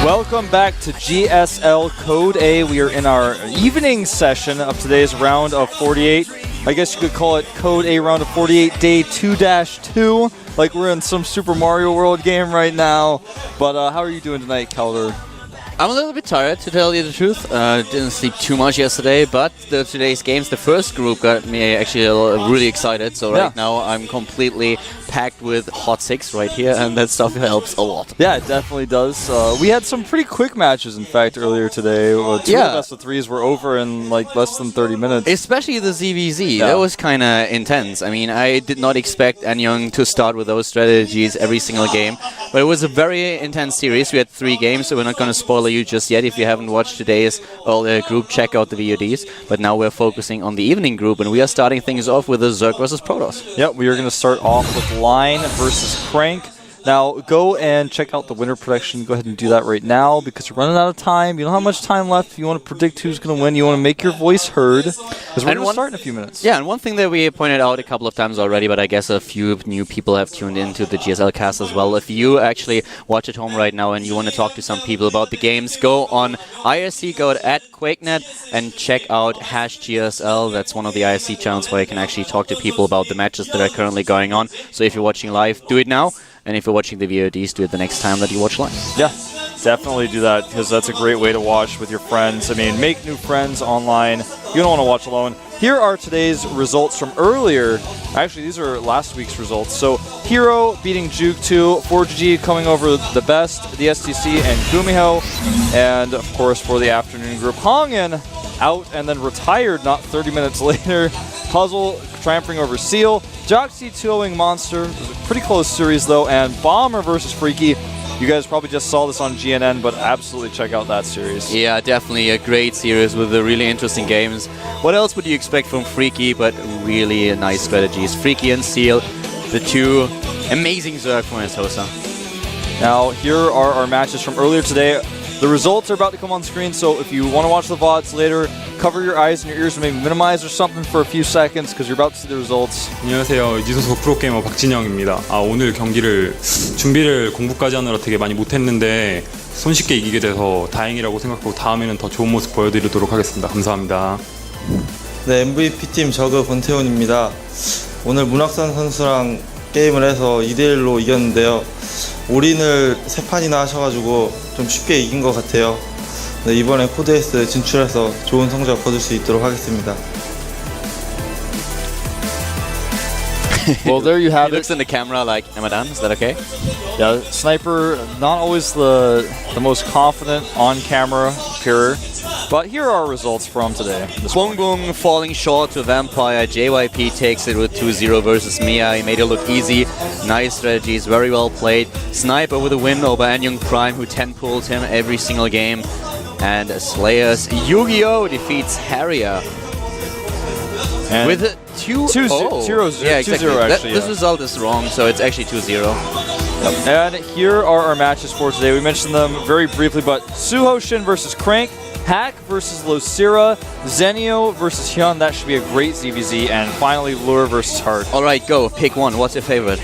Welcome back to GSL Code A. We are in our evening session of today's round of 48. I guess you could call it Code A round of 48 day 2-2. Like we're in some Super Mario World game right now. But how are you doing tonight, Calder? I'm a little bit tired, to tell you the truth. Didn't sleep too much yesterday, but today's games, the first group got me actually really excited. So right now I'm completely packed with hot six right here, and that stuff helps a lot. Yeah, it definitely does. We had some pretty quick matches, in fact, earlier today. Two of the best of threes were over in like less than 30 minutes. Especially the ZVZ. That was kind of intense. I mean, I did not expect Anyang to start with those strategies every single game, but it was a very intense series. We had 3 games, so we're not going to spoil you just yet. If you haven't watched today's group, check out the VODs. But now we're focusing on the evening group, and we are starting things off with the Zerg versus Protoss. Yep, we are going to start off with Line versus Crank. Now, go and check out the winner prediction. Go ahead and do that right now because you're running out of time. You don't have much time left. If you want to predict who's going to win, you want to make your voice heard because we're going to start in a few minutes. Yeah, and one thing that we pointed out a couple of times already, but I guess a few new people have tuned into the GSL cast as well. If you actually watch at home right now and you want to talk to some people about the games, go on IRC, go at QuakeNet and check out #GSL. That's one of the IRC channels where you can actually talk to people about the matches that are currently going on. So if you're watching live, do it now. And if you're watching the VODs, do it the next time that you watch live. Yeah, definitely do that because that's a great way to watch with your friends. I mean, make new friends online. You don't want to watch alone. Here are today's results from earlier. Actually, these are last week's results. So, Hero beating Juke 2, 4GG coming over the best, the STC, and Gumiho. And, of course, for the afternoon group, Hongin out and then retired not 30 minutes later. Puzzle triumphing over Seal. Joxy 2-0ing Monster. It was a pretty close series, though. And Bomber versus Freaky. You guys probably just saw this on GNN, but absolutely check out that series. Yeah, definitely a great series with really interesting games. What else would you expect from Freaky, but really nice strategies? Freaky and Seal, the two amazing Zerg from SuHoSin. Now, here are our matches from earlier today. The results are about to come on screen, so if you want to watch the VODs later, cover your eyes and your ears and maybe minimize or something for a few seconds because you're about to see the results. 안녕하세요. 이지소속 프로게이머 박진영입니다. 오늘 경기를 준비를 공부까지 하느라 되게 많이 못했는데 손쉽게 이기게 돼서 다행이라고 생각하고 다음에는 더 좋은 모습 보여드리도록 하겠습니다. 감사합니다. 네, MVP팀 저그 권태훈입니다. 오늘 문학산 선수랑 게임을 해서 2대1로 이겼는데요. 올인을 3판이나 하셔가지고 좀 쉽게 이긴 것 같아요. 네, 이번에 코드에스 진출해서 좋은 성적 거둘 수 있도록 하겠습니다. Well, there you have He looks in the camera like, am I done? Is that okay? Yeah, Sniper, not always the most confident on-camera appearer. But here are our results from today. Bong Bong falling short to Vampire. JYP takes it with 2-0 versus Mia. He made it look easy. Nice strategies, very well played. Sniper with a win over Anyang Prime, who 10-pulled him every single game. And Slayers Yu-Gi-Oh! Defeats Harrier. And with a 2-0. Yeah, exactly. 2-0 actually. This result is wrong, so it's actually 2-0. And here are our matches for today. We mentioned them very briefly, but SuHoSin versus Crank. Hack versus Losira, Zenio versus Hyun, that should be a great ZVZ, and finally Lure versus Hart. Alright, go, pick one. What's your favorite?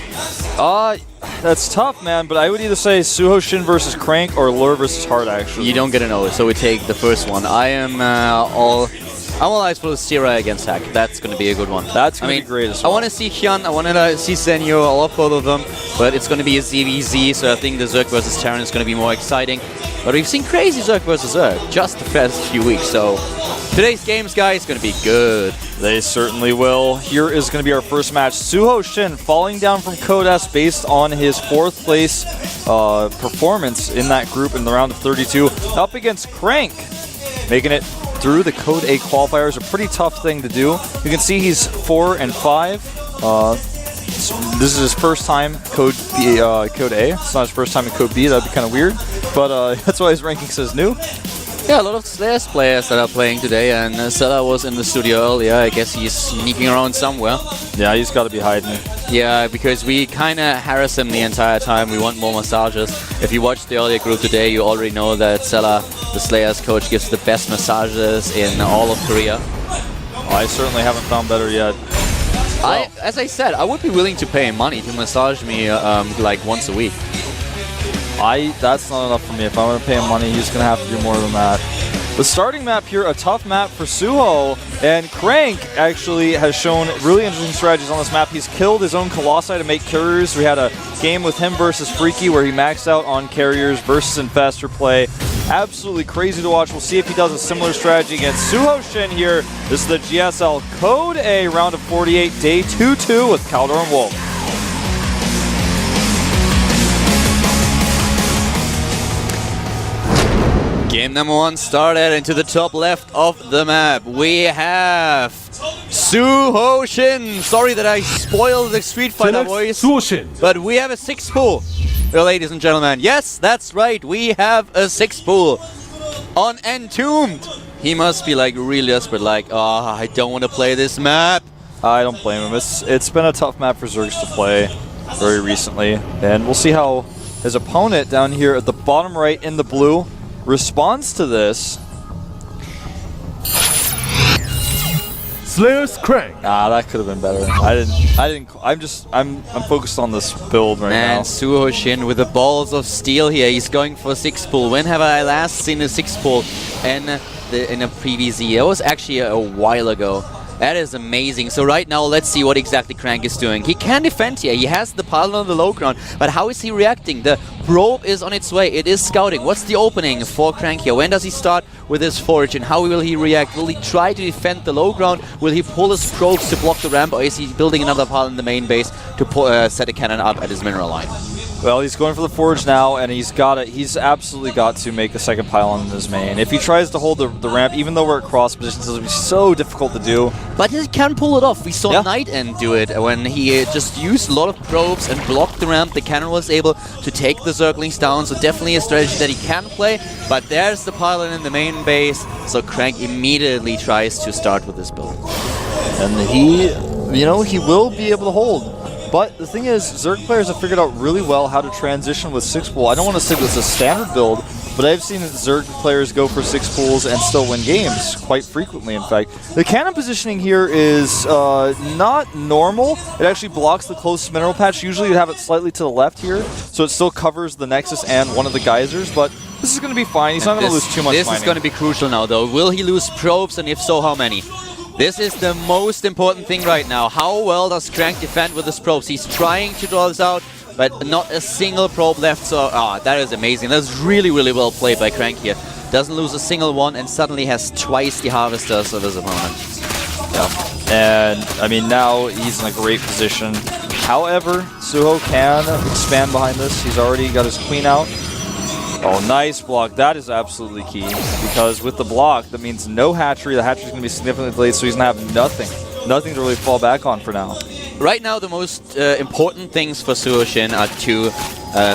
That's tough, man, but I would either say SuHoSin versus Crank or Lure versus Hart, actually. You don't get an O, so we take the first one. I'm all eyes for Losira against Hack. That's going to be a good one. That's going to be great as well. I want to see Hyun, I want to see Zenio, I love both of them, but it's going to be a ZVZ, so I think the Zerg versus Terran is going to be more exciting. But we've seen crazy Zerg versus Zerg just the past few weeks, so today's games, guys, is going to be good. They certainly will. Here is going to be our first match. SuHoSin falling down from Code S based on his 4th place performance in that group in the round of 32. Up against Crank, making it through the Code A qualifiers. A pretty tough thing to do. You can see he's 4 and 5. This is his first time Code A. It's not his first time in Code B. That'd be kind of weird. But that's why his ranking says new. Yeah, a lot of Slayers players that are playing today, and Sela was in the studio earlier. I guess he's sneaking around somewhere. Yeah, he's got to be hiding. Yeah, because we kind of harass him the entire time. We want more massages. If you watched the earlier group today, you already know that Sela, the Slayers coach, gives the best massages in all of Korea. Oh, I certainly haven't found better yet. As I said, I would be willing to pay money to massage me like once a week. That's not enough for me. If I want to pay him money, he's going to have to do more than that. The starting map here, a tough map for Suho, and Crank actually has shown really interesting strategies on this map. He's killed his own Colossi to make carriers. We had a game with him versus Freaky where he maxed out on carriers versus Infestor play. Absolutely crazy to watch. We'll see if he does a similar strategy against SuHoSin here. This is the GSL Code A round of 48, day 2-2 with Caldor and Wolf. Game number 1 started into the top left of the map. We have SuHoSin. Sorry that I spoiled the Street Fighter voice. SuHoSin. But we have a 6-pool, ladies and gentlemen. Yes, that's right. We have a 6-pool on Entombed. He must be like really desperate, like, oh, I don't want to play this map. I don't blame him. It's been a tough map for Zergs to play very recently. And we'll see how his opponent down here at the bottom right in the blue responds to this. Slayer's Crank. That could have been better. I'm focused on this build right now. Man, SuHoSin with the balls of steel here. He's going for a 6-pool. When have I last seen a 6-pool in a PvZ? That was actually a while ago. That is amazing. So right now, let's see what exactly Crank is doing. He can defend here. He has the pylon on the low ground. But how is he reacting? The probe is on its way. It is scouting. What's the opening for Crank here? When does he start with his forge? And how will he react? Will he try to defend the low ground? Will he pull his probes to block the ramp? Or is he building another pylon in the main base to set a cannon up at his mineral line? Well, he's going for the forge now, and he's absolutely got to make a second pylon in his main. If he tries to hold the ramp, even though we're at cross positions, it'll be so difficult to do. But he can pull it off. We saw Night End do it when he just used a lot of probes and blocked the ramp. The cannon was able to take the Zerglings down, so definitely a strategy that he can play. But there's the pylon in the main base, so Crank immediately tries to start with this build. And he will be able to hold. But the thing is, Zerg players have figured out really well how to transition with 6-pool. I don't want to say this is a standard build, but I've seen Zerg players go for 6-pools and still win games quite frequently, in fact. The cannon positioning here is not normal. It actually blocks the closest mineral patch. Usually you'd have it slightly to the left here, so it still covers the Nexus and one of the geysers, but this is going to be fine. He's not going to lose too much mining. This is going to be crucial now, though. Will he lose probes, and if so, how many? This is the most important thing right now. How well does Crank defend with his probes? He's trying to draw this out, but not a single probe left. So, that is amazing. That's really, really well played by Crank here. Doesn't lose a single one and suddenly has twice the harvesters of his opponent. Yeah. And, I mean, now he's in a great position. However, Suho can expand behind this. He's already got his queen out. Oh, nice block. That is absolutely key, because with the block, that means no hatchery. The hatchery is going to be significantly delayed, so he's going to have nothing to really fall back on for now. Right now, the most important things for SuHoSin are two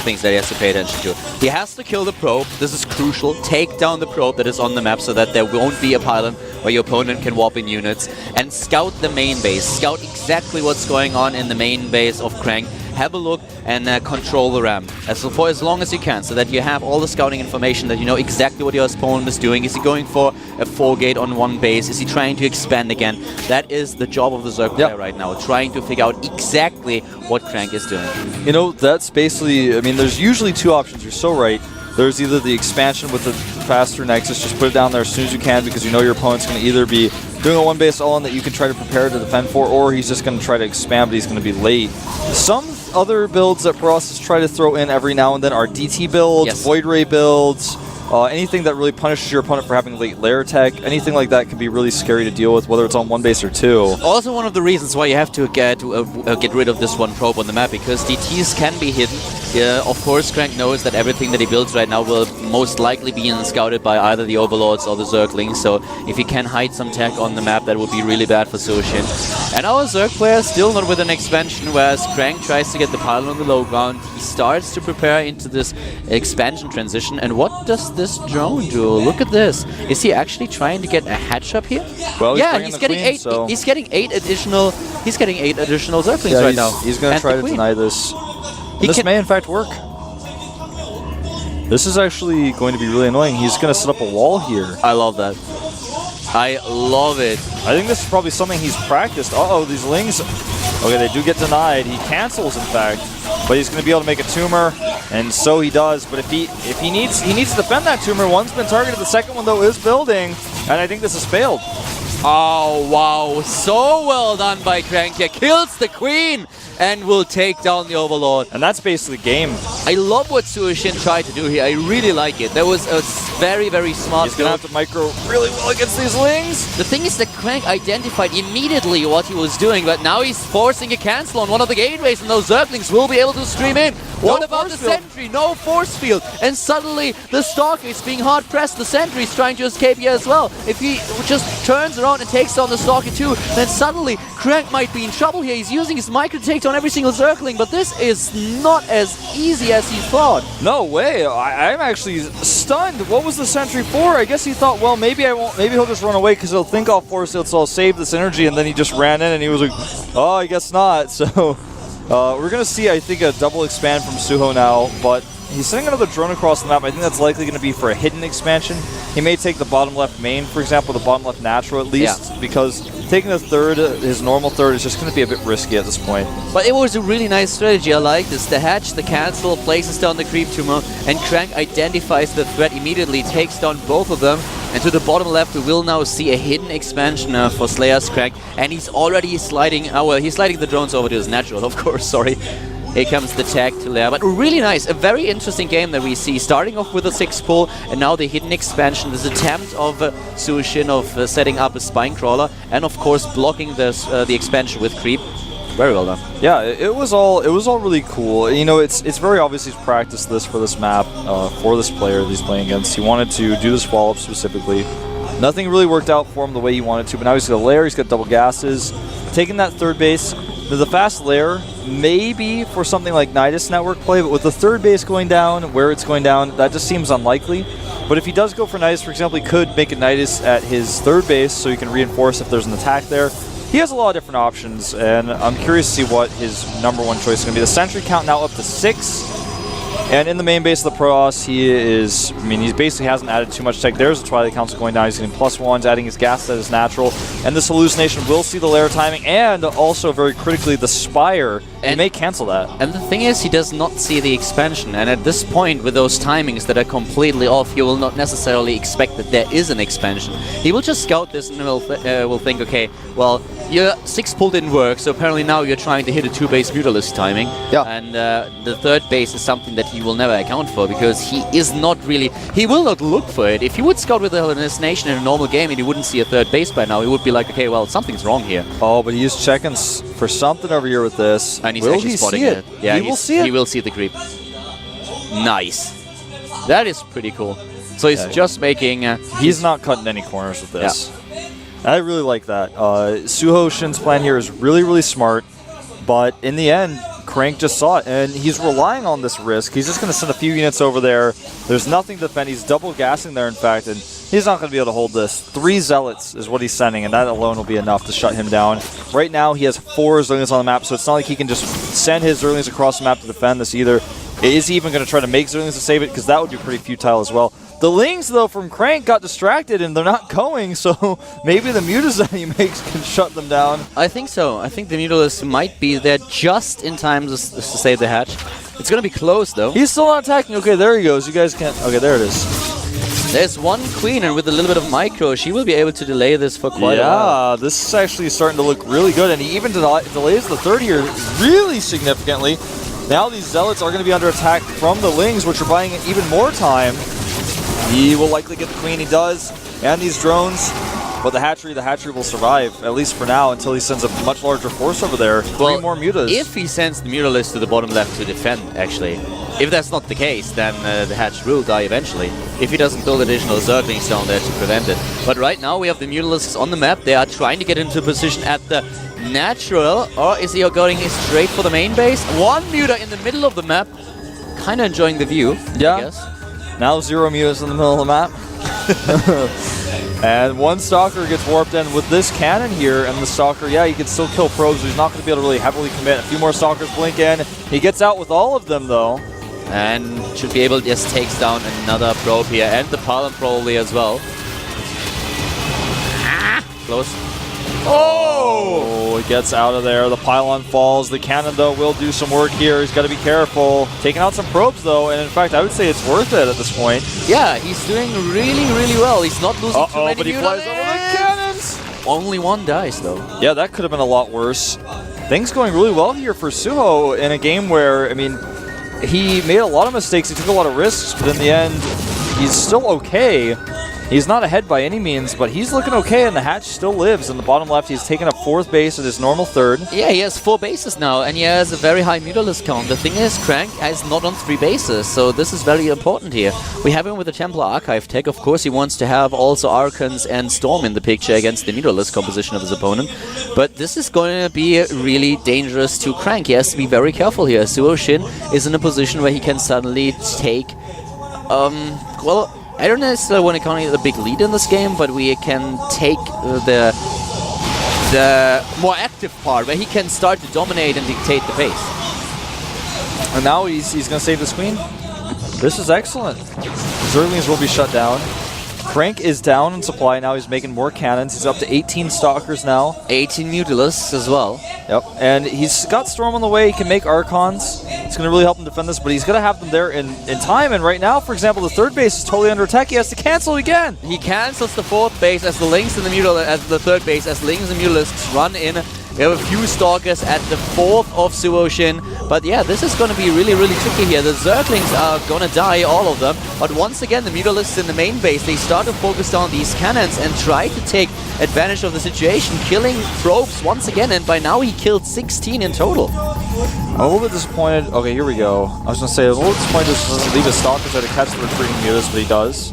things that he has to pay attention to. He has to kill the probe. This is crucial. Take down the probe that is on the map so that there won't be a pylon where your opponent can warp in units. And scout the main base. Scout exactly what's going on in the main base of Crank. Have a look and control the ramp for as long as you can, so that you have all the scouting information, that you know exactly what your opponent is doing. Is he going for a 4-gate on one base? Is he trying to expand again? That is the job of the Zerg player right now, trying to figure out exactly what Crank is doing. You know, that's basically, I mean, there's usually two options. You're so right. There's either the expansion with the faster Nexus, just put it down there as soon as you can, because you know your opponent's going to either be doing a one-base all-in that you can try to prepare to defend for, or he's just going to try to expand, but he's going to be late. Some other builds that Bros try to throw in every now and then are DT builds, Void Ray builds, anything that really punishes your opponent for having late lair tech. Anything like that can be really scary to deal with, whether it's on one base or two. Also, one of the reasons why you have to get rid of this one probe on the map, because DTs can be hidden. Of course, Crank knows that everything that he builds right now will most likely be scouted by either the Overlords or the Zerglings, so if he can hide some tech on the map, that would be really bad for SuHoSin. And our Zerg player still not with an expansion, whereas Crank tries to get the pylon on the low ground. He starts to prepare into this expansion transition, and what does this drone do? Look at this. Is he actually trying to get a hatch up here? Well, yeah, he's getting queen, 8. So he's getting 8 additional. He's getting 8 additional Zerglings right now. He's going to try to deny this. This may in fact work. This is actually going to be really annoying. He's going to set up a wall here. I love that. I love it. I think this is probably something he's practiced. Uh-oh, these Lings Okay, they do get denied. He cancels, in fact, but he's going to be able to make a tumor, and so he does. But if he needs to defend that tumor. One's been targeted. The second one though is building, and I think this has failed. Oh wow, so well done by Crank here. Kills the Queen and will take down the Overlord. And that's basically game. I love what SuHoSin tried to do here. I really like it. That was a very, very smart He's going to have to micro really well against these Lings. The thing is that Crank identified immediately what he was doing, but now he's forcing a cancel on one of the gateways, and those Zerglings will be able to stream in. What about the sentry? No force field. And suddenly the Stalker is being hard pressed. The sentry is trying to escape here as well. If he just turns around and takes down the Stalker too, then suddenly Crank might be in trouble here. He's using his micro to take down every single Zergling, but this is not as easy as he thought. No way. I'm actually stunned. What was the sentry for? I guess he thought, well, maybe I won't. Maybe he'll just run away because he'll think I'll force it, so I'll save this energy. And then he just ran in, and he was like, oh, I guess not. So we're gonna see, I think, a double expand from Suho now, but he's sending another drone across the map. I think that's likely going to be for a hidden expansion. He may take the bottom left main, for example, the bottom left natural at least, because taking the third, his normal third, is just going to be a bit risky at this point. But it was a really nice strategy. I like this. The hatch, the cancel, places down the creep tumor, and Crank identifies the threat immediately, takes down both of them. And to the bottom left, we will now see a hidden expansion for Slayer's Crank, and he's already sliding. He's sliding the drones over to his natural, of course. Sorry. Here comes the tag to Lair, but really nice, a very interesting game that we see, starting off with a 6-pull, and now the hidden expansion, this attempt of SuHoSin of setting up a spine crawler, and of course blocking the expansion with creep. Very well done. Yeah, it was all really cool. You know, it's very obvious he's practiced this for this map, for this player that he's playing against. He wanted to do this follow-up specifically. Nothing really worked out for him the way he wanted to, but now he's got a lair, he's got double gases, taking that third base. The fast lair, maybe for something like Nidus network play, but with the third base going down, where it's going down, that just seems unlikely. But if he does go for Nidus, for example, he could make a Nidus at his third base so he can reinforce if there's an attack there. He has a lot of different options, and I'm curious to see what his #1 choice is going to be. The sentry count now up to 6. And in the main base of the Protoss, he basically hasn't added too much tech. There's the Twilight Council going down. He's getting +1s, adding his gas that is natural. And this hallucination will see the lair timing, and also very critically, the Spire. He may cancel that. And the thing is, he does not see the expansion. And at this point, with those timings that are completely off, you will not necessarily expect that there is an expansion. He will just scout this and will think, okay, well, your 6-pull didn't work, so apparently now you're trying to hit a 2-base Mutalisk timing. Yeah. And the third base is something that he will never account for, because he is not really... He will not look for it. If he would scout with the hallucination in a normal game and he wouldn't see a third base by now, he would be like, okay, well, something's wrong here. Oh, but he's checking for something over here with this. And he's will actually he spotting see it. Yeah, he will see it. He will see the creep. Nice. That is pretty cool. So he's just making... he's not cutting any corners with this. Yeah. I really like that. SuHoSin's plan here is really, really smart, but in the end, Crank just saw it, and he's relying on this risk. He's just going to send a few units over there. There's nothing to defend. He's double gassing there, in fact, and he's not going to be able to hold this. 3 Zealots is what he's sending, and that alone will be enough to shut him down. Right now, he has 4 Zerglings on the map, so it's not like he can just send his Zerglings across the map to defend this either. Is he even going to try to make Zerglings to save it? Because that would be pretty futile as well. The Lings, though, from Crank got distracted, and they're not going, so maybe the Mutas that he makes can shut them down. I think so. I think the Mutalisk might be there just in time to save the hatch. It's going to be close, though. He's still not attacking. Okay, there he goes. You guys can't... Okay, there it is. There's one Queen, and with a little bit of micro, she will be able to delay this for quite a while. Yeah, this is actually starting to look really good, and he even delays the third here really significantly. Now these Zealots are going to be under attack from the Lings, which are buying even more time. He will likely get the Queen, he does, and these drones. But the hatchery will survive, at least for now, until he sends a much larger force over there. Well, 3 more Mutas. If he sends the Mutalisk to the bottom left to defend, actually. If that's not the case, then the hatch will die eventually. If he doesn't build additional Zerglings down there to prevent it. But right now we have the Mutalisks on the map. They are trying to get into position at the natural. Or is he going straight for the main base? 1 Muta in the middle of the map. Kind of enjoying the view, yeah. I guess. Now 0 Mutas in the middle of the map. And 1 Stalker gets warped in with this cannon here, and the Stalker, yeah, he can still kill probes, but he's not going to be able to really heavily commit. A few more Stalkers blink in. He gets out with all of them, though. And should be able to just takes down another probe here, and the Palom probably as well. Close. Oh, he gets out of there. The pylon falls. The cannon, though, will do some work here. He's got to be careful. Taking out some probes, though, and in fact, I would say it's worth it at this point. Yeah, he's doing really, really well. He's not losing too many but he flies over the cannons. Only one dice, though. Yeah, that could have been a lot worse. Things going really well here for Suho in a game where, I mean, he made a lot of mistakes. He took a lot of risks, but in the end, he's still okay. He's not ahead by any means, but he's looking okay, and the hatch still lives. In the bottom left, he's taken up 4th base at his normal 3rd. Yeah, he has 4 bases now, and he has a very high Mutalisk count. The thing is, Crank is not on 3 bases, so this is very important here. We have him with the Templar Archive tech. Of course, he wants to have also Archons and Storm in the picture against the Mutalisk composition of his opponent. But this is going to be really dangerous to Crank. He has to be very careful here. SuHoSin is in a position where he can suddenly take... well... I don't necessarily want to count the big lead in this game, but we can take the more active part, where he can start to dominate and dictate the pace. And now he's going to save this queen. This is excellent. Zerglings will be shut down. Crank is down in supply now. He's making more cannons. He's up to 18 Stalkers now. 18 Mutalisks as well. Yep, and he's got Storm on the way. He can make Archons. It's going to really help him defend this, but he's going to have them there in time. And right now, for example, the 3rd base is totally under attack. He has to cancel again. He cancels the 4th base as the Lynx and the the 3rd base as Lynx and Mutalisks run in. We have a few Stalkers at the 4th of SuHoSin. But yeah, this is going to be really, really tricky here. The Zerglings are going to die, all of them. But once again, the Mutalisks in the main base, they start to focus on these cannons and try to take advantage of the situation, killing probes once again. And by now, he killed 16 in total. I'm a little bit disappointed. Okay, here we go. I was going to say, I'm a little disappointed this doesn't leave his Stalkers there to catch the retreating Mutalisk, but he does.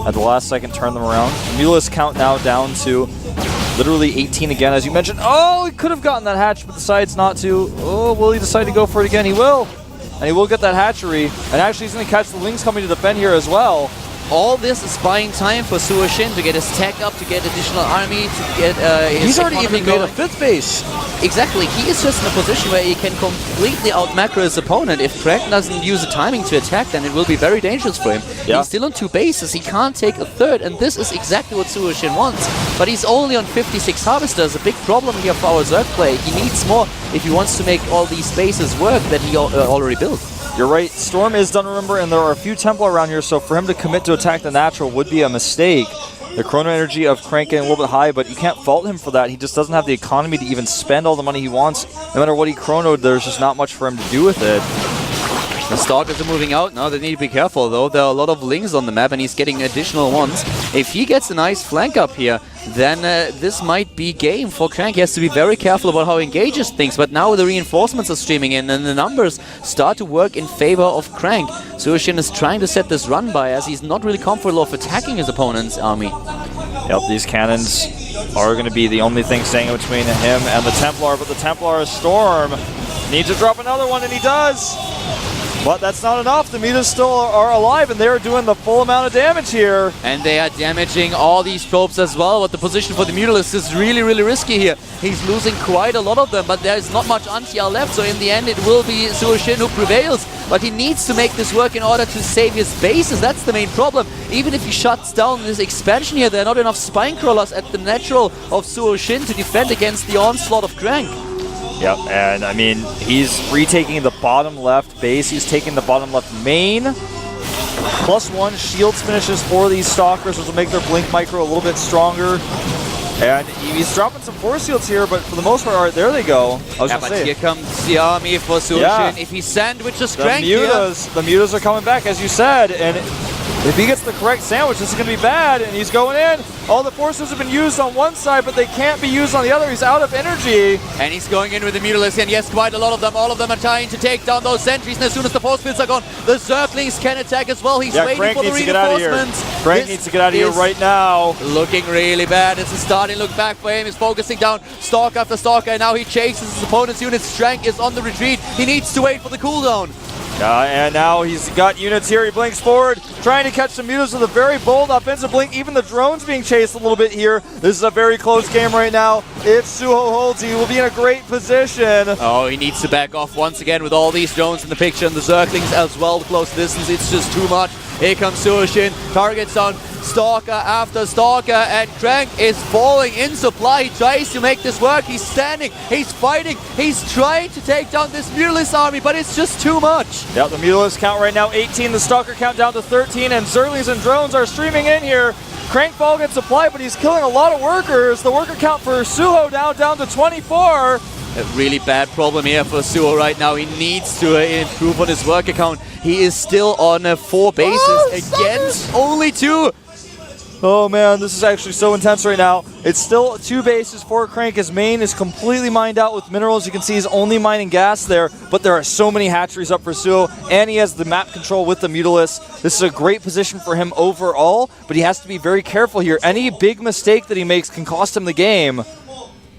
At the last second, turn them around. The Mutalisk count now down to literally 18 again, as you mentioned. Oh, he could have gotten that hatch, but decides not to. Oh, will he decide to go for it again? He will. And he will get that hatchery. And actually, he's going to catch the Lynx coming to defend here as well. All this is buying time for SuHoSin to get his tech up, to get additional army, to get his He's already even made a 5th base. Exactly. He is just in a position where he can completely out-macro his opponent. If Crank doesn't use the timing to attack, then it will be very dangerous for him. Yeah. He's still on 2 bases. He can't take a 3rd, and this is exactly what SuHoSin wants. But he's only on 56 Harvesters. A big problem here for our Zerg play. He needs more if he wants to make all these bases work that he already built. You're right. Storm is done, remember, and there are a few Templar around here, so for him to commit to attack the natural would be a mistake. The chrono energy of Crank getting a little bit high, but you can't fault him for that. He just doesn't have the economy to even spend all the money he wants. No matter what he chronoed, there's just not much for him to do with it. The Stalkers are moving out now. They need to be careful, though. There are a lot of Lynx on the map, and he's getting additional ones. If he gets a nice flank up here, then this might be game for Crank. He has to be very careful about how he engages things. But now the reinforcements are streaming in, and the numbers start to work in favor of Crank. SuHoSin is trying to set this run by, as he's not really comfortable of attacking his opponent's army. Yep, these cannons are going to be the only thing standing between him and the Templar. But the Templar Storm needs to drop another one, and he does. But that's not enough. The Mutas still are alive, and they're doing the full amount of damage here. And they are damaging all these probes as well, but the position for the Mutalisk is really, really risky here. He's losing quite a lot of them, but there's not much anti-air left, so in the end it will be SuHoSin who prevails. But he needs to make this work in order to save his bases. That's the main problem. Even if he shuts down this expansion here, there are not enough spine crawlers at the natural of SuHoSin to defend against the onslaught of Crank. Yep, and I mean, he's retaking the bottom left base. He's taking the bottom left main. +1 shields finishes for these Stalkers, which will make their blink micro a little bit stronger. And he's dropping some force shields here, but for the most part, there they go. But here comes the army for SuHoSin. Yeah. If he sandwiches Crank here... The Mutas are coming back, as you said, and if he gets the correct sandwich, this is going to be bad, and he's going in. All the forces have been used on one side, but they can't be used on the other. He's out of energy. And he's going in with the Mutalisk, and yes, quite a lot of them. All of them are trying to take down those sentries, and as soon as the force fields are gone, the Zerglings can attack as well. He's waiting Crank for the reinforcements. Crank needs to get out of here right now. Looking really bad. It's a starting look back for him. He's focusing down Stalker after Stalker, and now he chases his opponent's units. Strength is on the retreat. He needs to wait for the cooldown. And now he's got units here. He blinks forward, trying to catch some Mutas with a very bold offensive blink. Even the drone's being chased a little bit here. This is a very close game right now. If Suho holds, he will be in a great position. Oh, he needs to back off once again with all these drones in the picture, and the Zerglings as well, close distance. It's just too much. Here comes SuHoSin. Targets down. Stalker after Stalker, and Crank is falling in supply. He tries to make this work. He's standing, he's fighting, he's trying to take down this Mutalisk army, but it's just too much. Yeah, the Mutalisk count right now 18, the Stalker count down to 13, and Zerglings and drones are streaming in here. Crankball gets supply, but he's killing a lot of workers. The worker count for Suho down to 24. A really bad problem here for Suho right now. He needs to improve on his worker count. He is still on 4 bases against only 2. Oh man, this is actually so intense right now. It's still 2 bases for Crank. His main is completely mined out with minerals. You can see he's only mining gas there, but there are so many hatcheries up for Suho, and he has the map control with the Mutalisk. This is a great position for him overall, but he has to be very careful here. Any big mistake that he makes can cost him the game.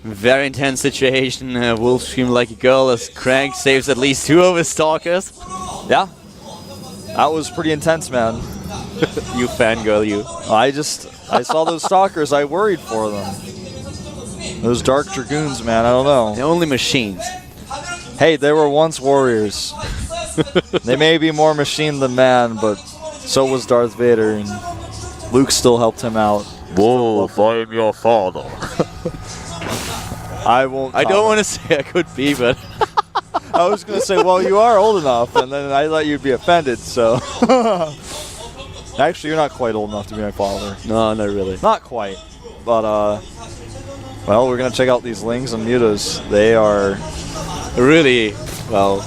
Very intense situation. Wolf scream like a girl as Crank saves at least 2 of his Stalkers. Yeah, that was pretty intense, man. You fangirl, you. I saw those Stalkers, I worried for them. Those Dark Dragoons, man, I don't know. They're only machines. Hey, they were once warriors. They may be more machine than man, but so was Darth Vader, and Luke still helped him out. Wolf, I am your father. I won't. I don't want to say I could be, but I was going to say, well, you are old enough, and then I thought you'd be offended, so. Actually, you're not quite old enough to be my father. no, not really. Not quite. But, well, we're going to check out these Lings and Mutas. They are Really, well,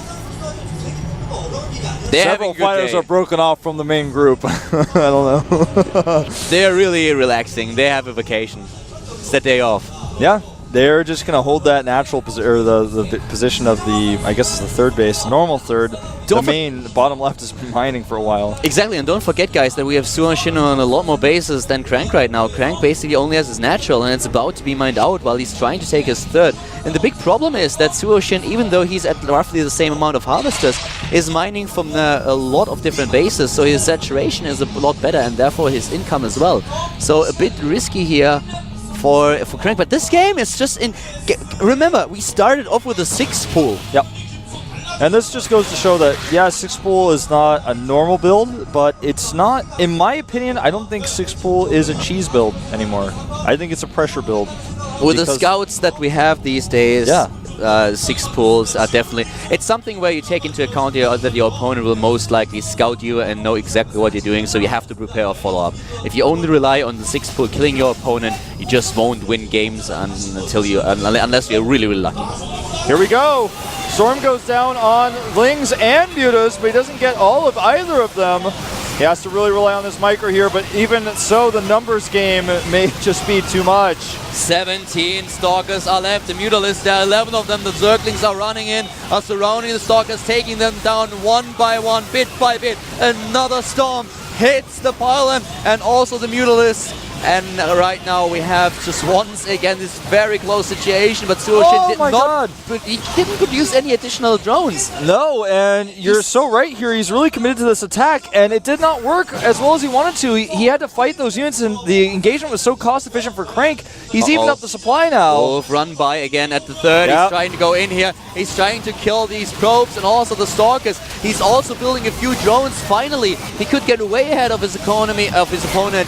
they're several having a good fighters day. are broken off from the main group. I don't know. They're really relaxing. They have a vacation. It's their day off. Yeah, they're just going to hold that natural the position of the, I guess it's the 3rd base, normal 3rd. The main bottom left is mining for a while. Exactly, and don't forget, guys, that we have SuHoSin on a lot more bases than Crank right now. Crank basically only has his natural, and it's about to be mined out while he's trying to take his 3rd. And the big problem is that SuHoSin, even though he's at roughly the same amount of harvesters, is mining from a lot of different bases, so his saturation is a lot better, and therefore his income as well. So a bit risky here for Crank, but this game is just in. Remember, we started off with a 6 pool. Yep. And this just goes to show that, yeah, 6 pool is not a normal build, but it's not, in my opinion, I don't think 6 pool is a cheese build anymore. I think it's a pressure build. With the scouts that we have these days, yeah. 6 pools are definitely... It's something where you take into account that your opponent will most likely scout you and know exactly what you're doing, so you have to prepare a follow-up. If you only rely on the 6 pool killing your opponent, you just won't win games unless you're really, really lucky. Here we go. Storm goes down on Lings and Mutas, but he doesn't get all of either of them. He has to really rely on this micro here, but even so, the numbers game may just be too much. 17 Stalkers are left. The Mutalisk, there are 11 of them. The Zerglings are running in, are surrounding the Stalkers, taking them down one by one, bit by bit. Another storm hits the pylon, and also the Mutalisk. And right now we have just once again this very close situation, but SuHoSin he didn't produce any additional drones. No, and you're so right here. He's really committed to this attack, and it did not work as well as he wanted to. He had to fight those units, and the engagement was so cost efficient for Crank. He's evened up the supply now. Wolf run by again at the 3rd. Yep. He's trying to go in here. He's trying to kill these probes and also the Stalkers. He's also building a few drones. Finally, he could get way ahead of his opponent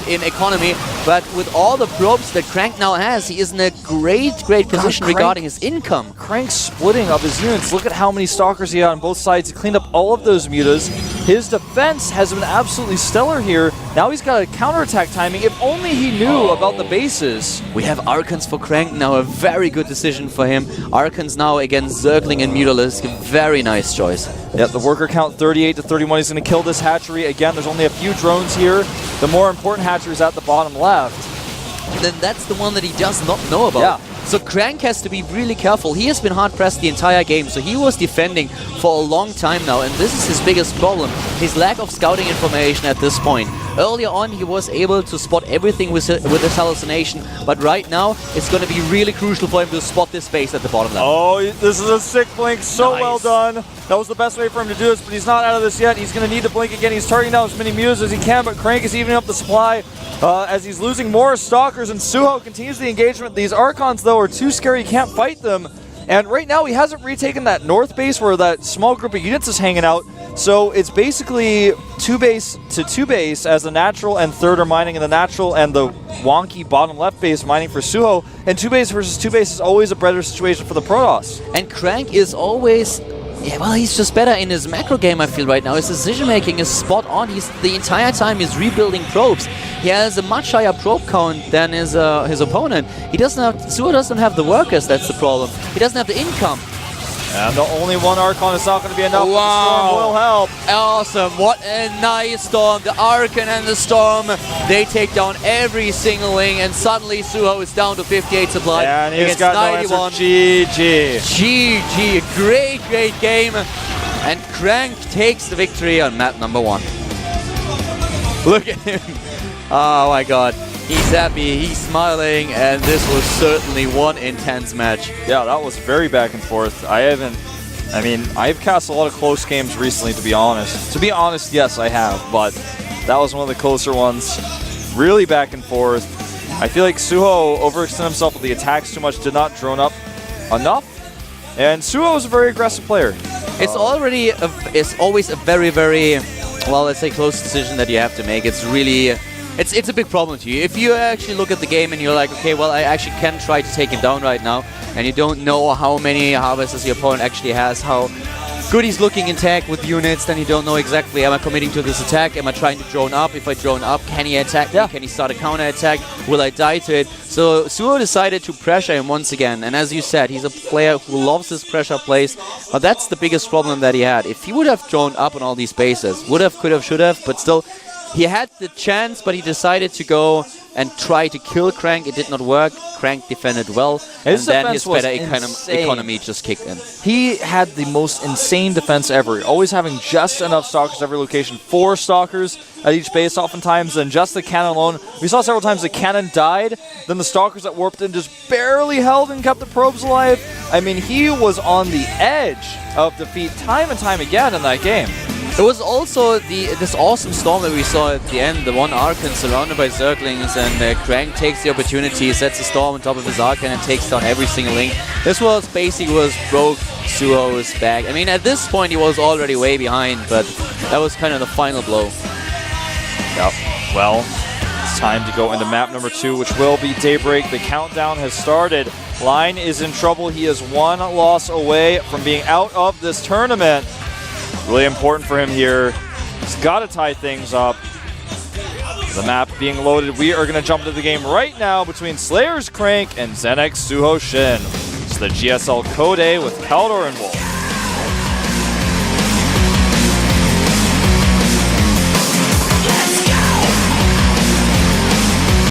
in economy. But with all the probes that Crank now has, he is in a great position regarding his income. Crank's splitting of his units. Look at how many Stalkers he had on both sides. He cleaned up all of those Mutas. His defense has been absolutely stellar here. Now he's got a counterattack timing. If only he knew about the bases. We have Archons for Crank now, a very good decision for him. Archons now against Zergling and Mutalisk, very nice choice. Yep, the worker count 38 to 31. He's going to kill this hatchery. Again, there's only a few drones here. The more important hatchery is at the bottom left. Then that's the one that he does not know about. Yeah. So Crank has to be really careful. He has been hard-pressed the entire game, so he was defending for a long time now, and this is his biggest problem, his lack of scouting information at this point. Earlier on, he was able to spot everything with his hallucination, but right now, it's going to be really crucial for him to spot this base at the bottom left. Oh, this is a sick blink. So nice. Well done. That was the best way for him to do this, but he's not out of this yet. He's going to need to blink again. He's targeting down as many Mutas as he can, but Crank is evening up the supply as he's losing more Stalkers, and Suho continues the engagement. These Archons, though, are too scary. He can't fight them. And right now, he hasn't retaken that north base where that small group of units is hanging out. So it's basically 2 base to 2 base as the natural and third are mining in the natural and the wonky bottom left base mining for Suho. And 2 base versus 2 base is always a better situation for the Protoss. And Crank is always... Yeah, well, he's just better in his macro game, I feel, right now. His decision-making is spot on. He's the entire time he's rebuilding probes. He has a much higher probe count than his opponent. Suho doesn't have the workers, that's the problem. He doesn't have the income. And the only one Archon is not going to be enough. Wow. The Storm will help. Awesome. What a nice Storm. The Archon and the Storm, they take down every single wing, and suddenly Suho is down to 58 supply. And he's against got 91. no answer. GG. GG. Great, great game. And Crank takes the victory on map number 1. Look at him. Oh my god. He's happy, he's smiling, and this was certainly one intense match. Yeah, that was very back and forth. I've cast a lot of close games recently, to be honest. To be honest, yes, I have, but that was one of the closer ones. Really back and forth. I feel like Suho overextended himself with the attacks too much, did not drone up enough, and Suho is a very aggressive player. It's always a very, very, well, let's say close decision that you have to make. It's really... It's a big problem to you. If you actually look at the game and you're like, okay, well, I actually can try to take him down right now, and you don't know how many harvests your opponent actually has, how good he's looking in tag with units, then you don't know exactly, am I committing to this attack? Am I trying to drone up? If I drone up, can he attack me? Can he start a counter attack? Will I die to it? So Suho decided to pressure him once again, and as you said, he's a player who loves his pressure plays, but that's the biggest problem that he had. If he would have drone up on all these bases, would have, could have, should have, but still, he had the chance, but he decided to go and try to kill Crank. It did not work. Crank defended well, and then his better economy just kicked in. He had the most insane defense ever, always having just enough Stalkers at every location. 4 Stalkers at each base oftentimes, and just the cannon alone. We saw several times the cannon died, then the Stalkers that warped in just barely held and kept the probes alive. I mean, he was on the edge of defeat time and time again in that game. It was also this awesome storm that we saw at the end, the one Archon surrounded by Zerglings, and Crank takes the opportunity, sets a storm on top of his Archon and takes down every single link. This was basically broke Suho's back. I mean, at this point he was already way behind, but that was kind of the final blow. Yep. Well, it's time to go into map number 2, which will be Daybreak. The countdown has started. Line is in trouble. He is 1 loss away from being out of this tournament. Really important for him here. He's got to tie things up. The map being loaded. We are going to jump into the game right now between Slayer's Crank and Zenex SuHoSin. It's the GSL Code A with Kaldor and Wolf.